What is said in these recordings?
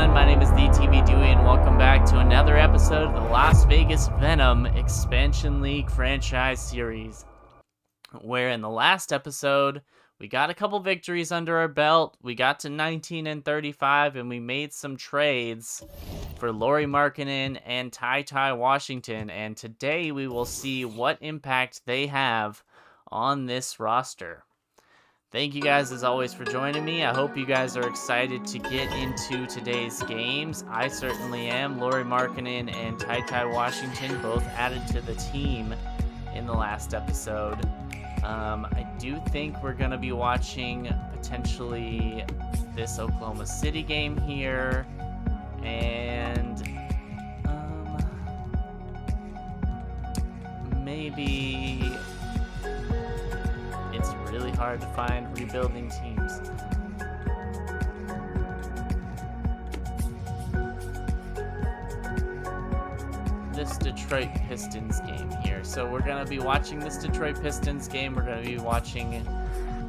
everyone, my name is the TV Dewey and welcome back to another episode of the Las Vegas Venom Expansion League franchise series, where in the last episode we got a couple victories under our belt. We got to 19 and 35 and we made some trades for Lauri, Markkanen and TyTy Washington, and today we will see what impact they have on this roster. Thank you guys as always for joining me. I hope you guys are excited to get into today's games. I certainly am. Lauri, Markkanen and TyTy Washington both added to the team in the last episode. I do think we're going to be watching potentially this Oklahoma City game here. And maybe it's really hard to find rebuilding teams. This Detroit Pistons game here. So we're going to be watching this Detroit Pistons game. We're going to be watching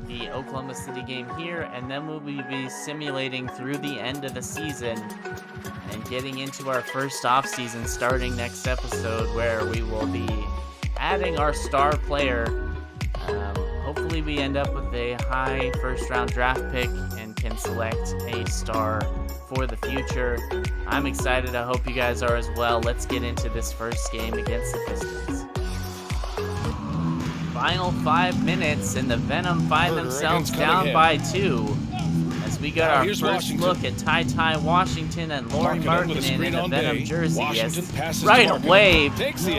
the Oklahoma City game here, and then we'll be simulating through the end of the season and getting into our first offseason starting next episode, where we will be adding our star player. Hopefully we end up with a high first-round draft pick and can select a star for the future. I'm excited. I hope you guys are as well. Let's get into this first game against the Pistons. Final 5 minutes, and the Venom find themselves down by 2. As we got our first look at TyTy Washington and Lauri Markkanen in the Venom jersey. Yes, right away,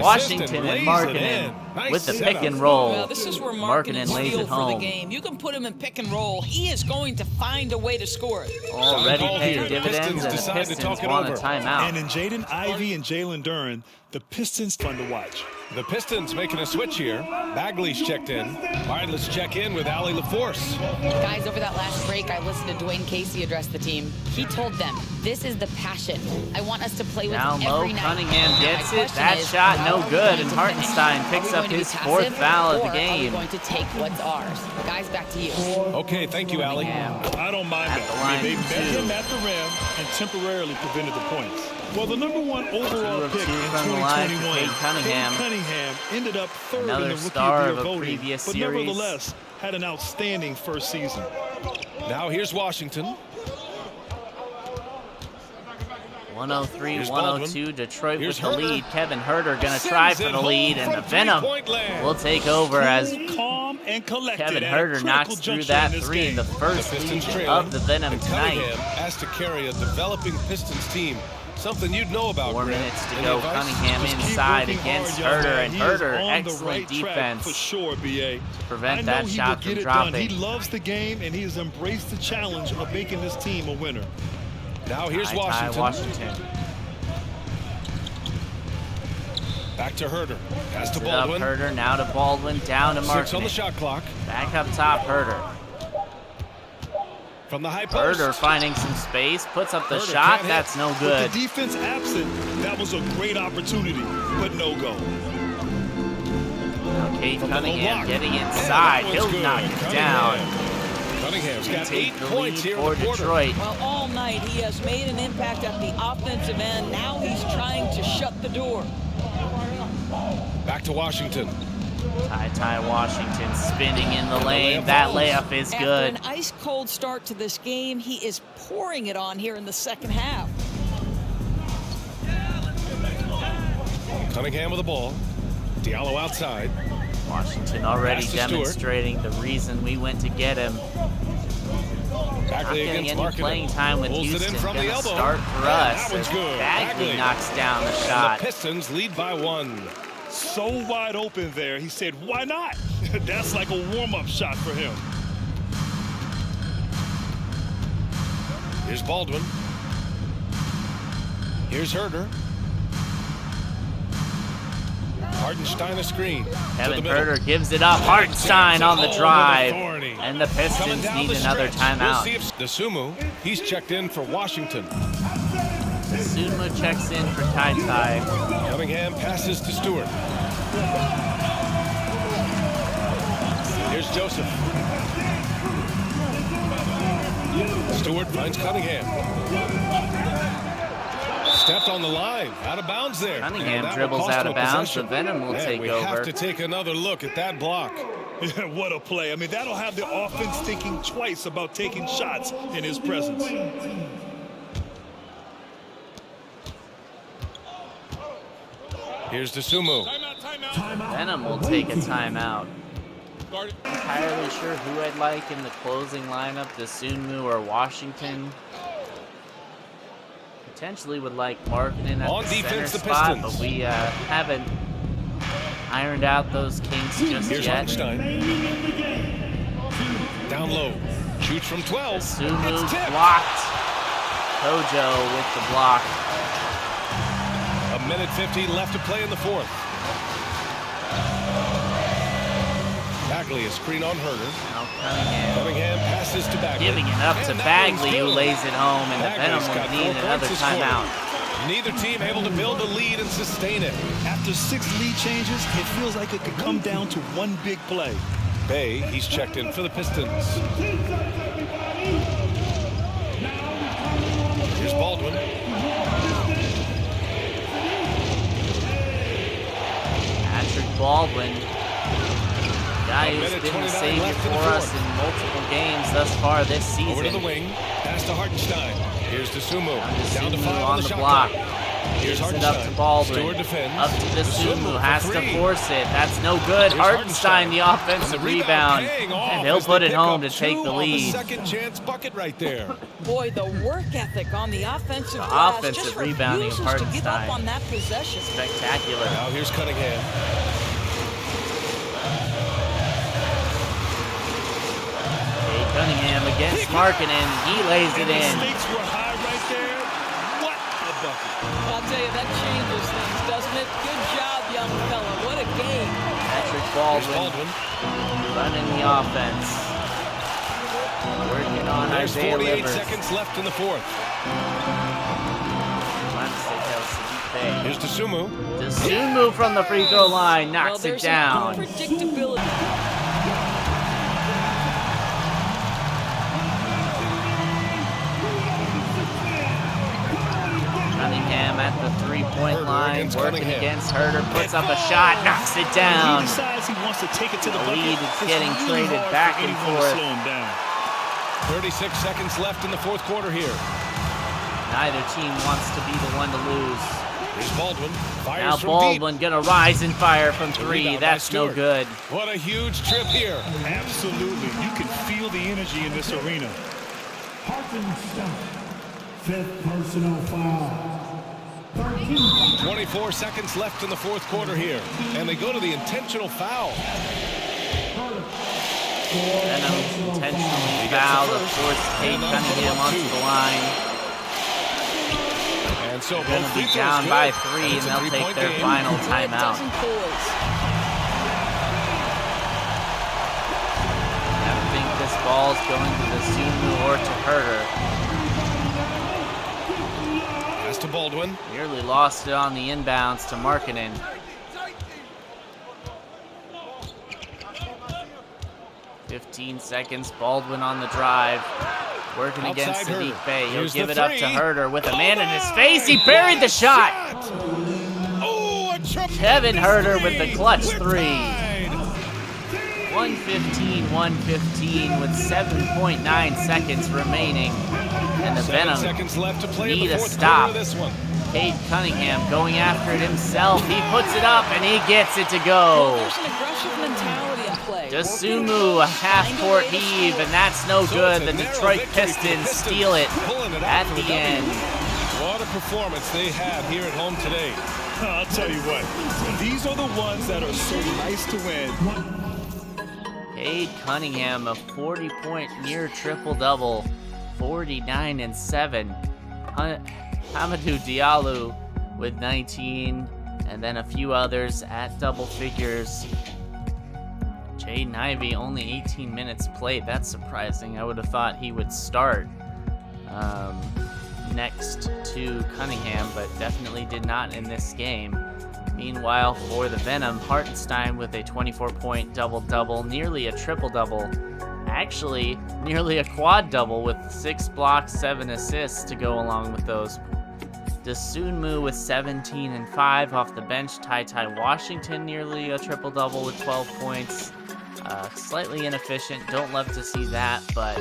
Washington and Markkanen with the pick and roll. Well, this is where Markkanen lays it for the home. game. You can put him in pick and roll. He is going to find a way to score it. Already paying dividends, and the Pistons want a timeout. And in Jaden Ivey and Jalen Duren, the Pistons fun to watch. The Pistons making a switch here. Bagley's checked in. All right, let's check in with Allie LaForce. Guys, over that last break, I listened to Dwayne Casey address the team. He told them, this is the passion. I want us to play with Down every low, night. Cunningham gets Now, my it. That question is, shot how no are we good, going and to Hartenstein finish? picks Are we up going to be his fourth passive, foul of the or game. Are we going to take what's ours? Guys, back to you. Okay, thank you, Allie. I don't mind At that. the line, They met too. him at the rim and temporarily prevented the points. Well, the #1 overall of pick in 2 from the line for 2021, Cade Cunningham. Cade Cunningham ended up third Another in the Rookie star of the of Year a voting, previous but series. nevertheless had an outstanding first season. Now here's Washington. 103-102, Detroit Here's with the Herter. lead. Kevin Herter gonna try Sends for it the home lead, and from the Venom three-point land. will take over as Cool, calm, and collected Kevin at a Herter critical knocks through juncture that in this three, game. the The first Pistons lead trailing. of the Venom And tonight. Cunningham has to carry a developing Pistons team. Something you'd know about. 4 Grant. minutes to Any go. advice? Cunningham Just keep inside working against hard, young Herter, man. and He is Herter, on the excellent right track defense for sure, BA. to prevent I know that he shot will from get it done. dropping. He loves the game, and he has embraced the challenge of making his team a winner. Now here's TyTy Washington. Back to Herter. Pass to Sit up Baldwin. Herter, now to Baldwin, down to 6 on the Markkanen. shot clock. Back up top, Herter. From the high post. Herter finding some space, puts up the Herter shot. can't hit. That's no With good. the defense absent, that was a great opportunity, but no go. Okay, From the low Cunningham block. getting Man, inside. that He'll one's good. knock it Cunningham. down. Cunningham's got Take 8 the points lead here for in the quarter. Detroit. Well, all night he has made an impact at the offensive end. Now he's trying to shut the door. Back to Washington. TyTy Washington spinning in the lane. That layup is After good. an ice-cold start to this game, he is pouring it on here in the second half. Cunningham with the ball. Diallo outside. Washington already Pass to Stewart. demonstrating the reason we went to get him. Not Bagley getting against any Markkanen. playing time with Pulls it in Houston. from the Gonna elbow. start for Yeah, us. that one's as good. Bagley knocks down the And shot. the Pistons lead by 1. So wide open there, he said, why not? That's like a warm-up shot for him. Here's Baldwin. Here's Herter. Hartenstein a screen. Kevin to the middle. Herter gives it up. Hartenstein on the Oh, drive. with authority. And the Coming Pistons down need the another stretch. We'll see timeout. if Desumu, he's checked in for Washington. Sunma checks in for TyTy. Cunningham passes to Stewart. Here's Joseph. Stewart finds Cunningham. Stepped on the line, out of bounds there. Cunningham dribbles out of bounds. The Venom will take we over. have to take another look at that block. What a play. I mean, that'll have the offense thinking twice about taking shots in his presence. Here's DeSumo. Venom will take a timeout. Entirely sure who I'd like in the closing lineup, DeSumo or Washington. Potentially would like Markkanen at On the defense, center the spot, Pistons. but we haven't ironed out those kinks just Here's yet. Hartenstein. Down low. Shoots from 12. DeSumo It's tipped. blocked. Kojo with the block. A minute 15 left to play in the fourth. Bagley is screen on Herder. Now Cunningham Cunningham passes to Bagley. giving it up to And that Bagley, one's who good. lays it home, and the Venom Bagley's got will 4 need another points this quarter. timeout. Neither team able to build a lead and sustain it. After 6 lead changes, it feels like it could come down to one big play. Bay, he's checked in for the Pistons. Here's Baldwin. Patrick Baldwin, guy A who's minute been the 29 savior left in the for us fourth. in multiple games thus far this Over to the season. wing. Pass to Hartenstein. Here's DeSumo. Down to DeSumo 5 on the the shot block. clock. Here's Gives it Hartenstein. up to Baldwin. Stewart defends. Up to DeSumo, has for to 3. force it. That's no good. Here's Hartenstein, the offensive And the rebound, paying off and he'll as put they it pick home up to take 2 the on lead. second chance bucket right there. Boy, the work ethic on the offensive glass offensive just rebounding of refuses to give up Hartenstein. on that possession. Spectacular. Now here's Cunningham. Cade Cunningham against Markkanen. He lays it And the in. stakes were high right there. What a bucket. I'll tell you, that changes things, doesn't it? Good job, young fella. What a game. Patrick Here's Baldwin Baldwin. running the offense. Working on There's Isaiah 48 Livers. seconds left in the fourth. Here's DeSumo. DeSumo from the free throw line Well, knocks it there's some down. good predictability. Cunningham at the three-point Herder line, against working Cunningham. against Herder, puts up a shot, knocks it He down. decides he wants to take it to the The bucket. lead is It's getting really traded hard back for and anyone forth. to slow him down. 36 seconds left in the fourth quarter here. Neither team wants to be the one to lose. Here's Baldwin. Fires Now from Baldwin gonna rise and fire from three. rebound by That's no Stewart. good. deep. What a huge trip here. Absolutely. You can feel the energy in this arena. Hartenstein, 5th personal foul. 13. 24 seconds left in the fourth quarter here. And they go to the intentional foul. Venom intentionally fouled, of course, Cade Cunningham onto the line. And so They're gonna be down by 3, and they'll take their final timeout. Dozen poise. I think this ball's going to the Sumu or to Herder. Pass to Baldwin. Nearly lost it on the inbounds to Markkanen. 15 seconds, Baldwin on the drive. Working against Outside Sadiq Herder. Bey. He'll Here's give the it up to three. Herder with a man in his face. He buried the shot. Oh, a tremendous Kevin Herder with the clutch We're three. tied. 1:15 with 7.9 seconds remaining. And the 7 Venom seconds left to play in need the a fourth stop. quarter of this one. Cade Cunningham going after it himself. He puts it up and he gets it to Well, go. there's an aggressive mentality in play. DeSumo, a half-court heave, and that's no So good. it's The a narrow Detroit victory for the Pistons Pistons, steal it pulling it out at for the W. end. What a performance they have here at home today. I'll tell you what, these are the ones that are so nice to win. Cade Cunningham, a 40-point near triple-double, 49 and 7. Hamidou Diallo with 19, and then a few others at double figures. Jaden Ivey only 18 minutes played. That's surprising. I would have thought he would start next to Cunningham, but definitely did not in this game. Meanwhile, for the Venom, Hartenstein with a 24-point double-double, nearly a triple-double. Actually, nearly a quad-double with 6 blocks, 7 assists to go along with those Dasunmu with 17 and 5 off the bench. TyTy Washington nearly a triple-double with 12 points. Slightly inefficient, don't love to see that, but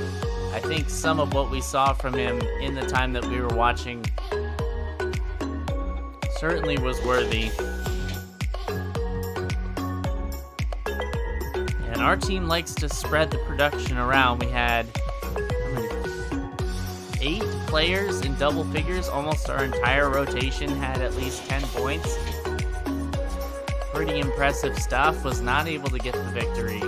I think some of what we saw from him in the time that we were watching certainly was worthy. And our team likes to spread the production around. We had 8 players in double figures. Almost our entire rotation had at least 10 points. Pretty impressive stuff. Was not able to get the victory.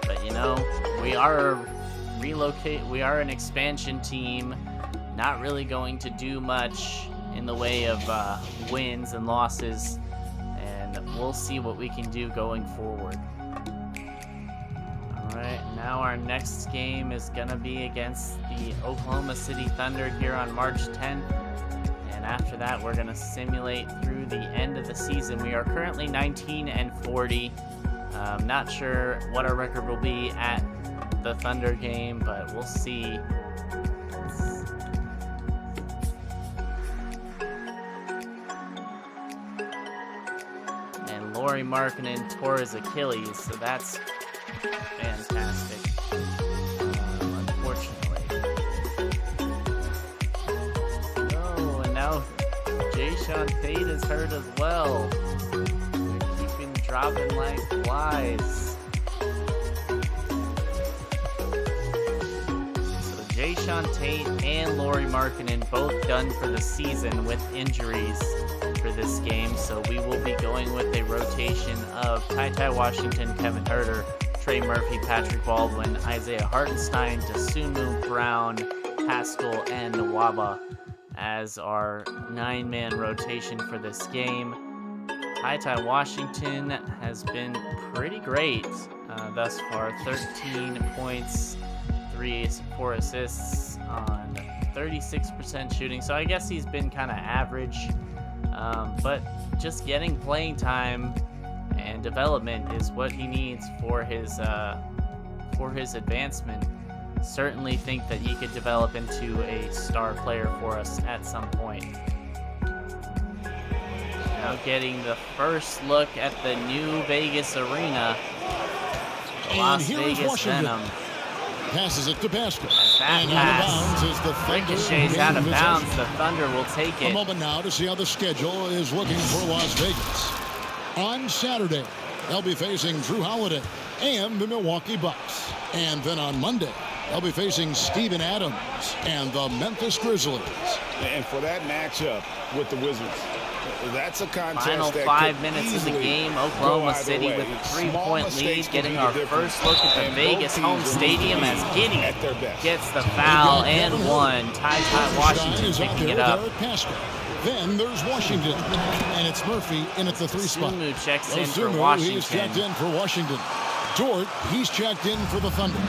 But you know, we are an expansion team. Not really going to do much in the way of wins and losses, and we'll see what we can do going forward. Alright, now our next game is going to be against the Oklahoma City Thunder here on March 10th. And after that, we're going to simulate through the end of the season. We are currently 19 and 40. Not sure what our record will be at the Thunder game, but we'll see. And Lauri Markkanen tore his Achilles, so that's fantastic. Unfortunately. Oh, and now TyTy is hurt as well. They're keeping dropping like flies. So TyTy and Lauri Markkanen both done for the season with injuries for this game, so we will be going with a rotation of TyTy Washington, Kevin Huerter, Trey Murphy, Patrick Baldwin, Isaiah Hartenstein, Dasunmu, Brown, Haskell, and Nwaba as our 9-man rotation for this game. TyTy Washington has been pretty great thus far. 13 points, 4 assists on 36% shooting. So I guess he's been kind of average, but just getting playing time and development is what he needs for his advancement. Certainly think that he could develop into a star player for us at some point. Now getting the first look at the new Vegas arena, the Las Vegas Venom. Passes it to Pascal. And out of bounds is the Thunder. Ricochets out of bounds. The Thunder will take it. A moment now to see how the schedule is looking for Las Vegas. On Saturday, they'll be facing Drew Holiday and the Milwaukee Bucks. And then on Monday, they'll be facing Steven Adams and the Memphis Grizzlies. And for that matchup with the Wizards, that's a contest. Final that 5 minutes of the game. Oklahoma City with a 3-point lead, getting our first look at the Vegas home stadium as Giddey gets the foul and one. TyTy Washington picking it up. Then there's Washington, and it's Murphy in at the 3 spot. Dasunmu checks in for Washington. He's checked in for Washington. Dort, he's checked in for the Thunder.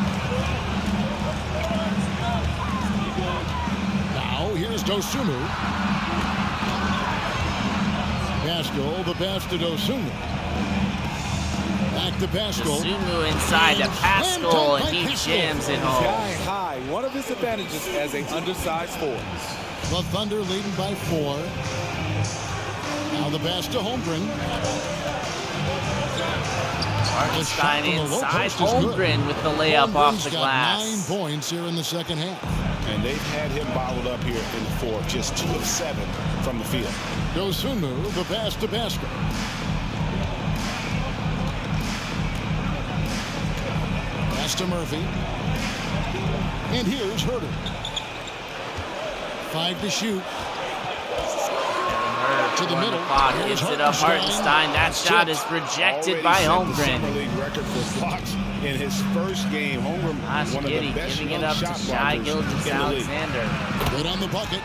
Now here's Dasunmu. Pascal, the pass to Dasunmu. Back to Pascal. Dasunmu inside to Pascal, and he jams it home. Sky high, one of his advantages as an undersized forward. The Thunder leading by 4. Now the pass to Holmgren. Hartenstein inside. Holmgren with the layup off the glass. 9 points here in the second half. And they've had him bottled up here in the fourth, just 2 of 7 from the field. Dasunmu, the pass to Pascal. Pass to Murphy. And here's Huerter. 5 to shoot. To the middle. Gives it up Hartenstein. That shot is rejected by Holmgren. Record for blocks in his first game. Holmgren, one of the best giving it up to Shai Gilgeous-Alexander. Good on the bucket.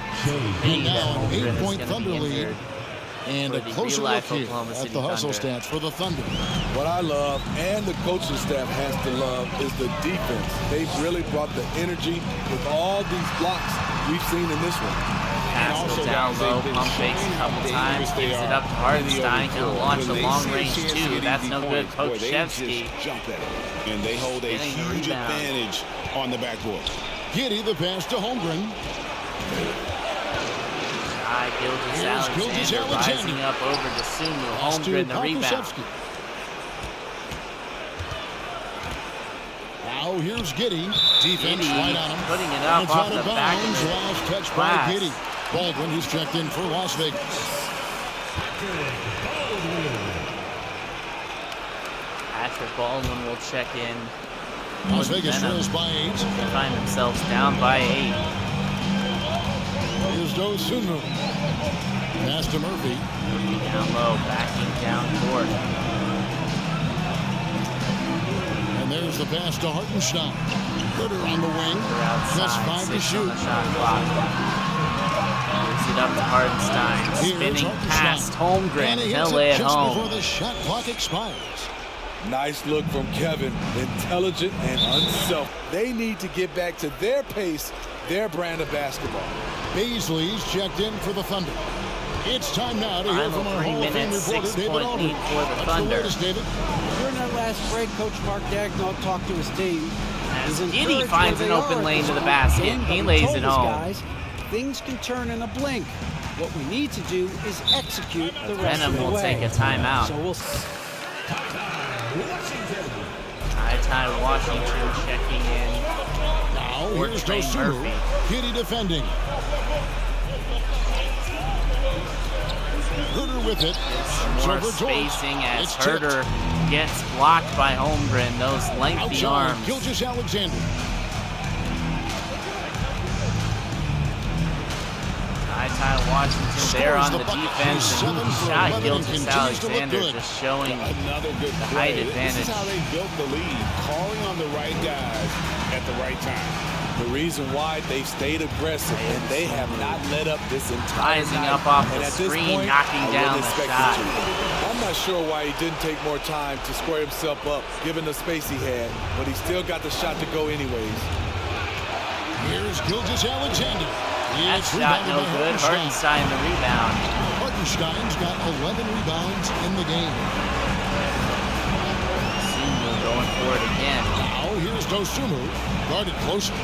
And now an 8-point Thunder lead. And a closer look here at the hustle stats for the Thunder. What I love and the coaching staff has to love is the defense. They've really brought the energy with all these blocks we've seen in this one. pass go down low, pump fakes a couple times, gives it up to Hartenstein, gonna launch a long range two. That's no good. Pokuševski. And they hold a huge advantage on the backboard. Giddey the pass to Holmgren. Gilgeous-Alexander rising up over to Sumu. Holmgren the rebound. Now here's Giddey. Defense right on him. Putting it up off the back of the last catch by Giddey. Baldwin, who's checked in for Las Vegas. Patrick Baldwin will check in. Las Vegas trails by 8. They find themselves down by 8. Here's Dosunmu. Pass to Murphy. Down low, backing down court. And there's the pass to Hartenstein. Ritter on the wing. That's 5 to shoot. On the shot clock. Gives it up to Hartenstein. Spinning past Holmgren. He'll lay it home. Before the shot clock expires. Nice look from Kevin. Intelligent and unselfish. They need to get back to their pace, their brand of basketball. Baisley's checked in for the Thunder. It's time now to hear from our Hall of Fame reporter, David Aldridge. For the Thunder. David? During that last break, Coach Mark Daigneault talked to his team. As Giddey finds an open lane to the basket, he lays it home. Guys, things can turn in a blink. What we need to do is execute the rest of the way. Venom will take a timeout. So we'll TyTy Washington checking in. Now here's Dosunmu. Giddey defending. Herter with it. More spacing as Herter gets blocked by Holmgren. Those lengthy arms. Gilgeous-Alexander. TyTy Washington there on the defense, and shot Gilgeous-Alexander, just showing the height advantage. This is how they built the lead, calling on the right guys at the right time. The reason why they stayed aggressive and they have not let up this entire Rising night. up off And the at this screen, point, knocking down the shot. I'm not sure why he didn't take more time to square himself up, given the space he had, but he still got the shot to go anyways. Here's Gilgeous-Alexander. That shot no good. Hartenstein the rebound. Hartenstein's got 11 rebounds in the game. Sumu going for it again. Now here's Dosunmu. Guarded closer.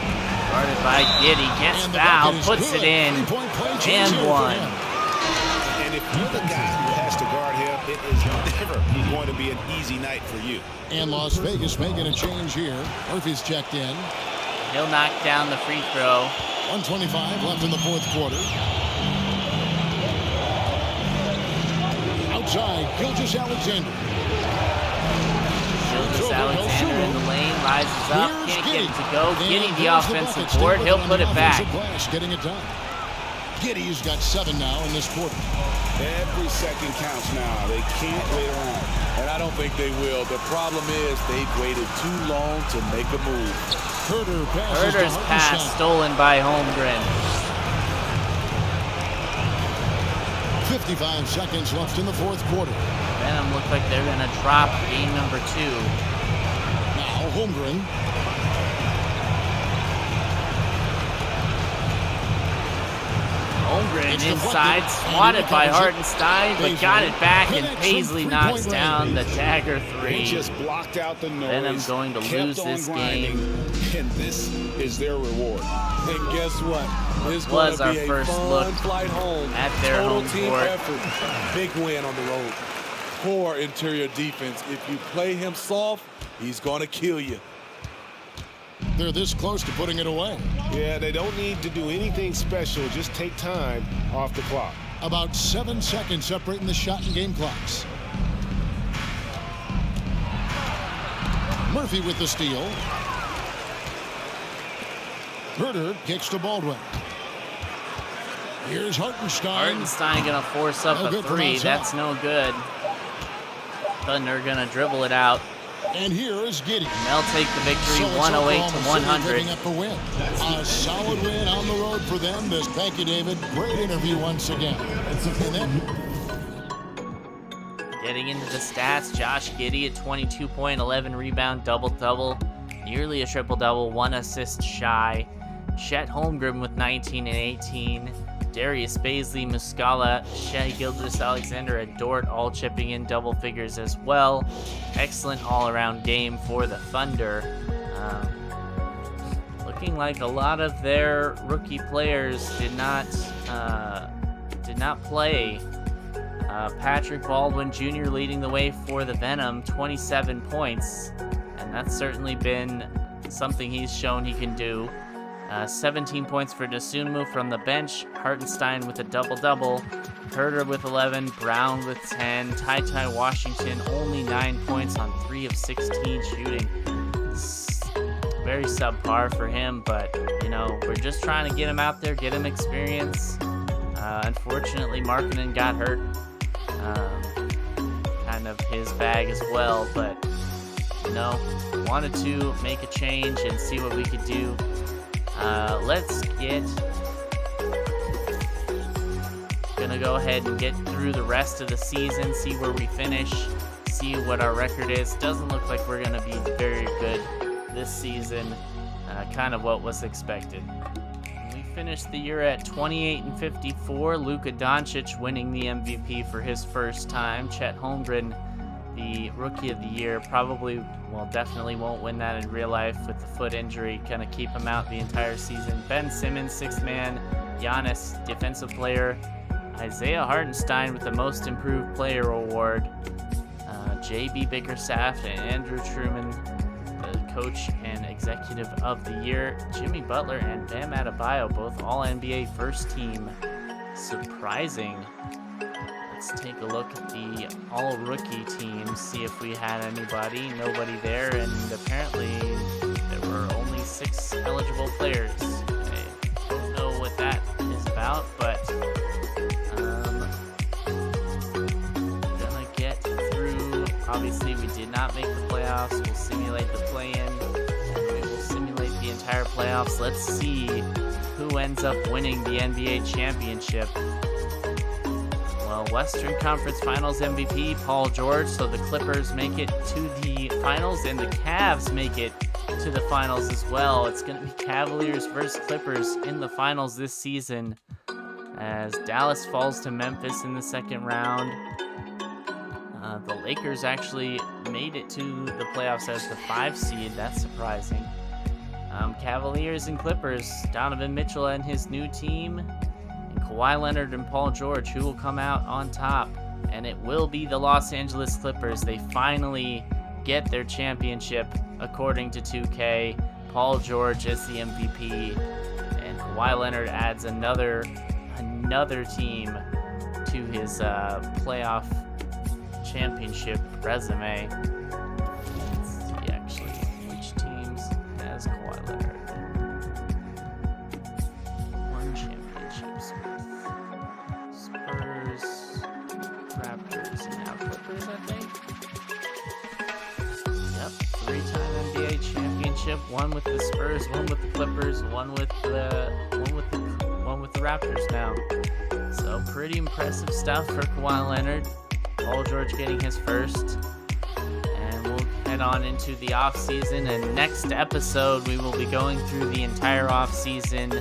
Guarded by Giddey. Gets fouled. Puts it in. And one. And if you're the guy who has to guard him, it is never going to be an easy night for you. And Las Vegas making a change here. Murphy's checked in. He'll knock down the free throw. 1:25 left in the fourth quarter. Outside, Gilgeous-Alexander. Gilgeous-Alexander in the lane, rises up, can't get it to go. Giddey the offensive board, he'll put it back. Getting it done. Giddey's got 7 now in this quarter. Every second counts now. They can't wait around. And I don't think they will. The problem is they've waited too long to make a move. Herter's pass stolen by Holmgren. 55 seconds left in the fourth quarter. Venom look like they're going to drop game number 2. Now Holmgren. Holmgren inside, swatted by Hartenstein, but got it back, and Paisley knocks down the dagger 3. They just blocked out the noise. Venom going to lose this game. And this is their reward. And guess what? This was our be first a fun look flight home. at their Total home team court. effort. Big win on the road. Poor interior defense. If you play him soft, he's going to kill you. They're this close to putting it away. Yeah, they don't need to do anything special. Just take time off the clock. About 7 seconds separating the shot and game clocks. Murphy with the steal. Herter kicks to Baldwin. Here's Hartenstein. Hartenstein gonna force up a 3. That's no good. Thunder gonna dribble it out. And here is Giddey. And they'll take the victory 108-100. Picking up a win. A solid win on the road for them. Thank you, David. Great interview once again. Getting into the stats, Josh Giddey at 22-point, 11 rebound, double-double. Nearly a triple-double, 1 assist shy. Chet Holmgren with 19 and 18. Darius Baisley, Muscala, Shea Gilgeous-Alexander, and Dort all chipping in double figures as well. Excellent all-around game for the Thunder. Looking like a lot of their rookie players did not play. Patrick Baldwin Jr. leading the way for the Venom, 27 points, and that's certainly been something he's shown he can do. 17 points for Dosunmu from the bench, Hartenstein with a double-double, Herter with 11, Brown with 10, TyTy Washington only 9 points on 3 of 16 shooting. Very subpar for him, but, we're just trying to get him out there, get him experience. Unfortunately, Markkanen got hurt. Kind of his bag as well, but, wanted to make a change and see what we could do. Let's gonna go ahead and get through the rest of the season, see where we finish, see what our record is. Doesn't look like we're gonna be very good this season, kind of what was expected. We finished the year at 28-54. Luka Doncic winning the MVP for his first time. Chet Holmgren, the Rookie of the Year, definitely won't win that in real life with the foot injury, gonna keep him out the entire season. Ben Simmons, sixth man. Giannis, Defensive Player. Isaiah Hartenstein with the Most Improved Player award. JB Bickerstaff and Andrew Truman, the Coach and Executive of the Year. Jimmy Butler and Bam Adebayo, both All-NBA First Team. Surprising. Let's take a look at the all-rookie teams, see if we had anybody. Nobody there, and apparently there were only 6 eligible players. I don't know what that is about, but gonna get through. Obviously, we did not make the playoffs. We'll simulate the play-in, and we will simulate the entire playoffs. Let's see who ends up winning the NBA championship. Well, Western Conference Finals MVP, Paul George, so the Clippers make it to the finals, and the Cavs make it to the finals as well. It's going to be Cavaliers versus Clippers in the finals this season, as Dallas falls to Memphis in the second round. The Lakers actually made it to the playoffs as the 5 seed. That's surprising. Cavaliers and Clippers, Donovan Mitchell and his new team, and Kawhi Leonard and Paul George, who will come out on top. And it will be the Los Angeles Clippers. They finally get their championship, according to 2K. Paul George is the MVP, and Kawhi Leonard adds another team to his playoff championship resume. Let's see actually which teams has Kawhi Leonard. 1 championships with Spurs, Raptors, and now Clippers, I think. Yep, 3-time NBA championship, 1 with the Spurs, 1 with the Clippers, 1 with the Raptors now. So pretty impressive stuff for Kawhi Leonard. Paul George getting his first. And we'll head on into the off season, and next episode we will be going through the entire off season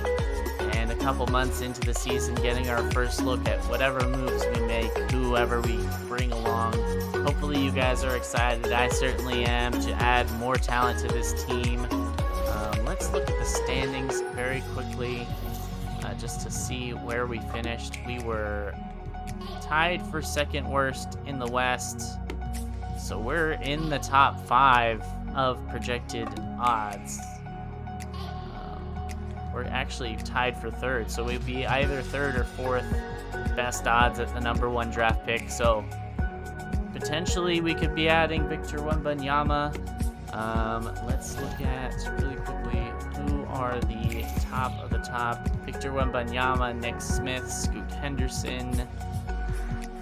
and a couple months into the season, getting our first look at whatever moves we make, whoever we bring along. Hopefully you guys are excited. I certainly am, to add more talent to this team. Let's look at the standings very quickly, just to see where we finished. We were tied for second worst in the West, so we're in the top 5 of projected odds. We're actually tied for third, so we'd be either third or fourth best odds at the number 1 draft pick. So potentially we could be adding Victor Wembanyama. Let's look at really quickly who are the top of the top. Victor Wembanyama, Nick Smith, Scoot Henderson,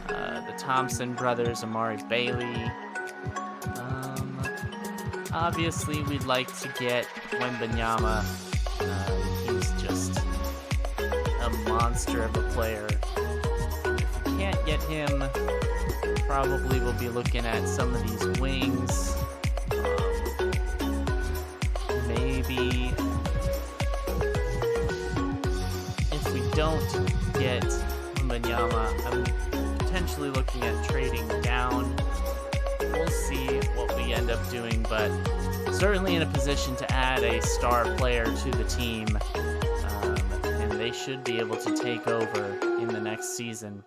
the Thompson brothers, Amari Bailey. Obviously, we'd like to get Wembanyama. He's just a monster of a player. If we can't get him, probably we'll be looking at some of these wings. Maybe if we don't get possibly looking at trading down. We'll see what we end up doing, but certainly in a position to add a star player to the team, and they should be able to take over in the next season.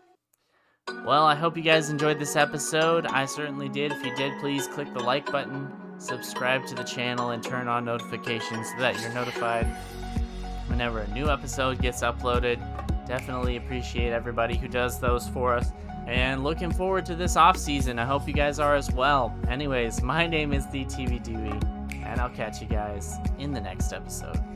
Well, I hope you guys enjoyed this episode. I certainly did. If you did, please click the like button, subscribe to the channel, and turn on notifications so that you're notified whenever a new episode gets uploaded. Definitely appreciate everybody who does those for us. And looking forward to this off season. I hope you guys are as well. Anyways, my name is the TV Dewey, and I'll catch you guys in the next episode.